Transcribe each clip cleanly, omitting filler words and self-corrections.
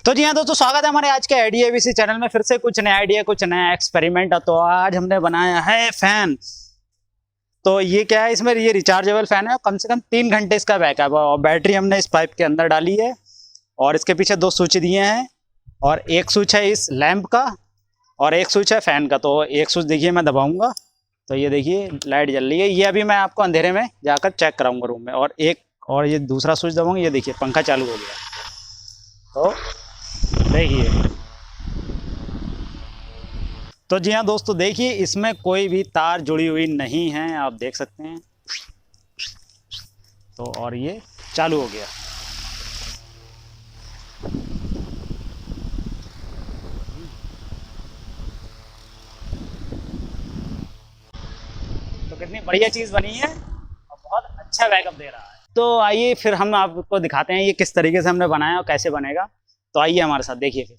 तो जी हाँ दोस्तों, स्वागत है हमारे आज के आइडिया एबीसी चैनल में। फिर से कुछ नया आइडिया, कुछ नया एक्सपेरिमेंट। तो आज हमने बनाया है फैन। तो ये क्या है, इसमें ये रिचार्जेबल फैन है। कम से कम 3 घंटे इसका बैकअप है और बैटरी हमने इस पाइप के अंदर डाली है और इसके पीछे 2 स्विच दिए हैं और एक स्विच है इस लैंप का और एक स्विच है फैन का। तो एक स्विच देखिए मैं दबाऊंगा तो ये देखिए लाइट जल रही है। ये अभी मैं आपको अंधेरे में जाकर चेक कराऊंगा रूम में। और ये दूसरा स्विच दबाऊंगा, ये देखिए पंखा चालू हो गया। तो देखिए, तो जी हाँ दोस्तों, देखिए इसमें कोई भी तार जुड़ी हुई नहीं है, आप देख सकते हैं। तो और ये चालू हो गया। तो कितनी बढ़िया चीज़ बनी है और बहुत अच्छा बैकअप दे रहा है। तो आइए फिर हम आपको दिखाते हैं ये किस तरीके से हमने बनाया और कैसे बनेगा। तो आइए हमारे साथ देखिए फिर।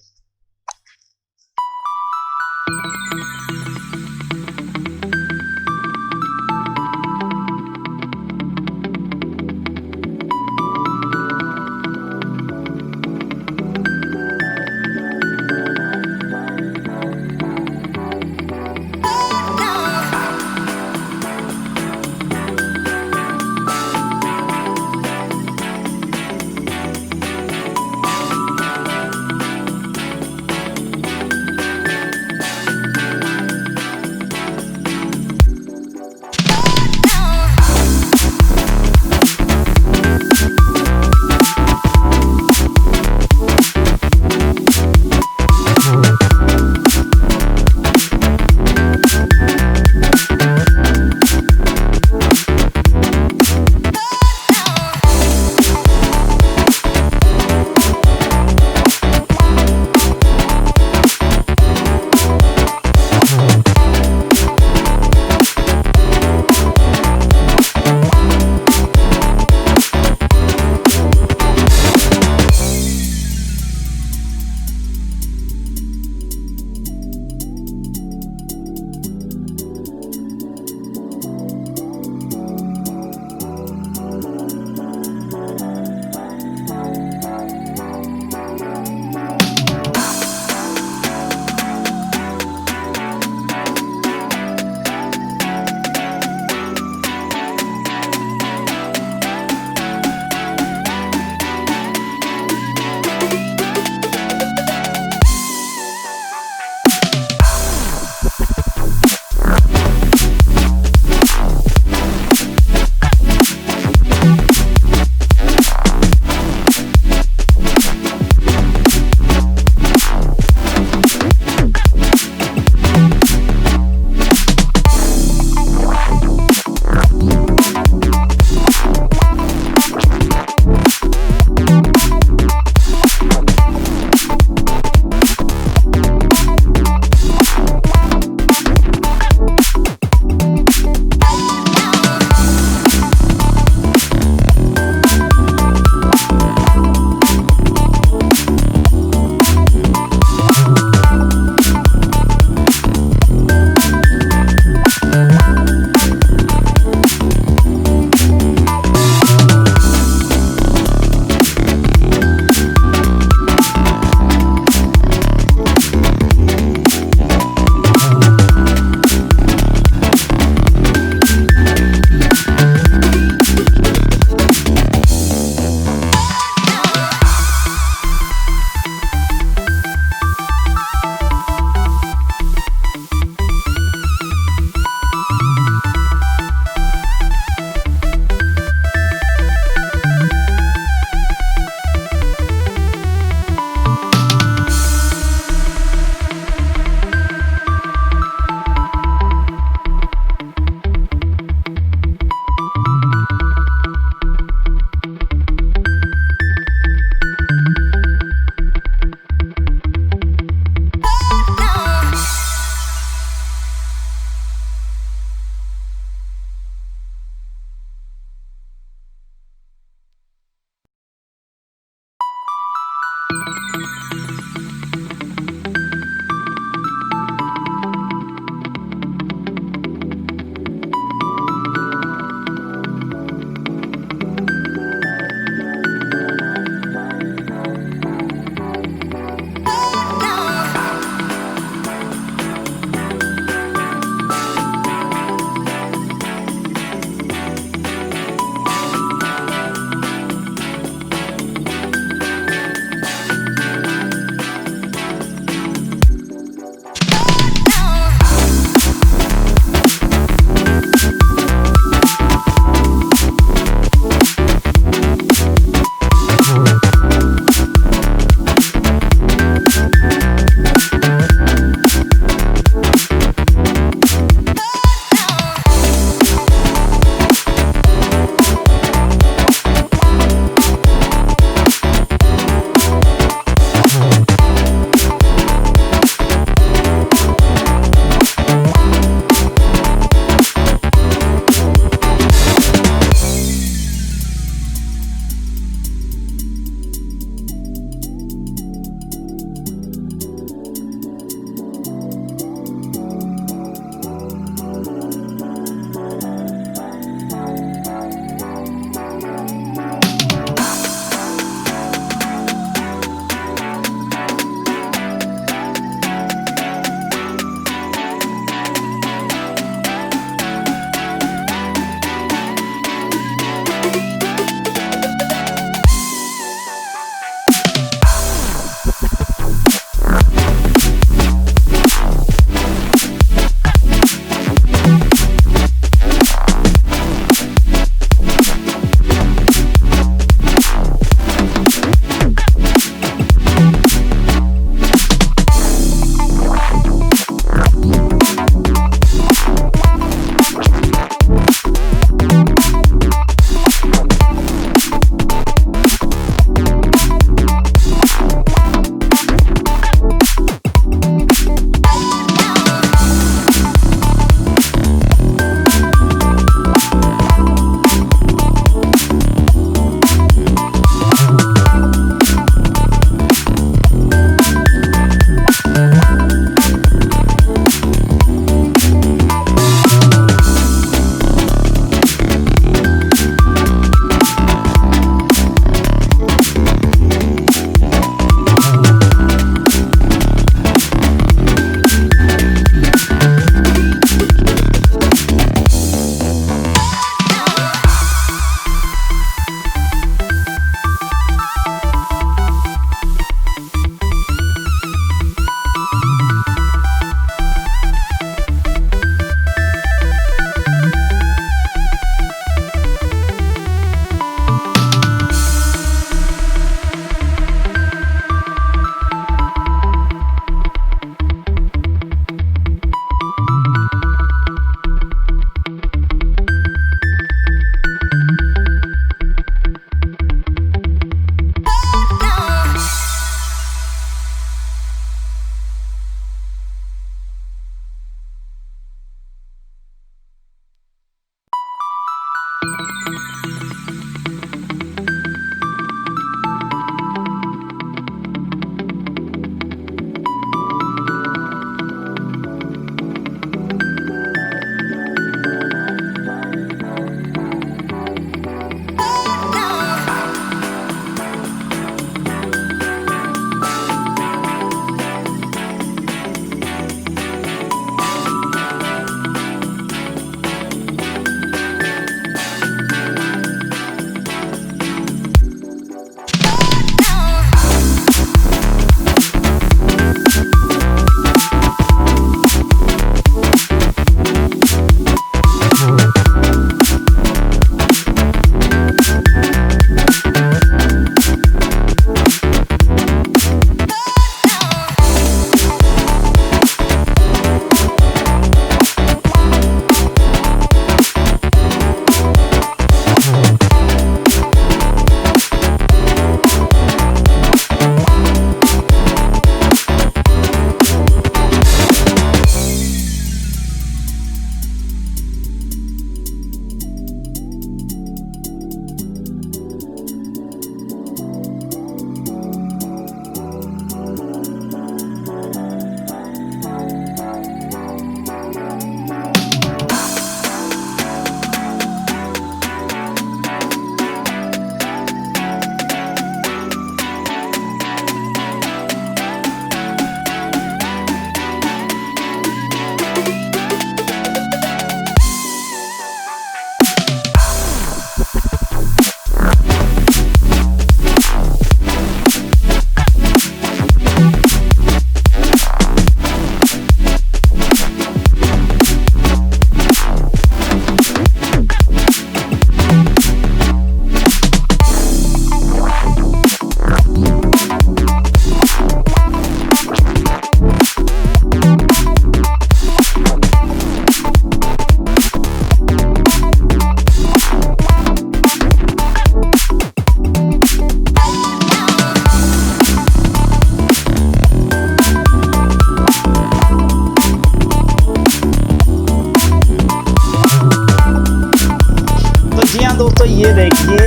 देखिए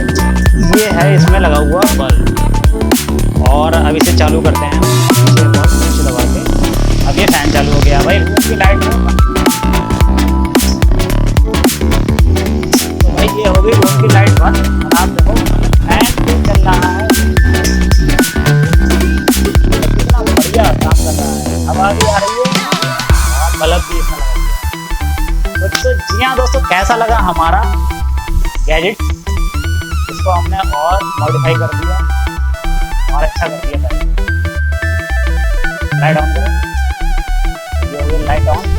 ये है इसमें लगा हुआ बल्ब। और अब इसे चालू करते हैं नीचे बहुत नीचे दबा के। अब ये फैन चालू हो गया भाई। रूम की लाइट तो भाई ये हो गई रूम की लाइट बंद। और आप देखो फैन भी चल रहा है, कितना बढ़िया काम कर रहा है। हवा भी आ रही है और बल्ब भी इसमें लगा हुआ है। तो जी हाँ दोस्तों, कैसा लगा हमारा गैजेट? इसको हमने और मॉडिफाई कर दिया और अच्छा कर दिया। लाइट ऑन करो, ये हो गई लाइट ऑन।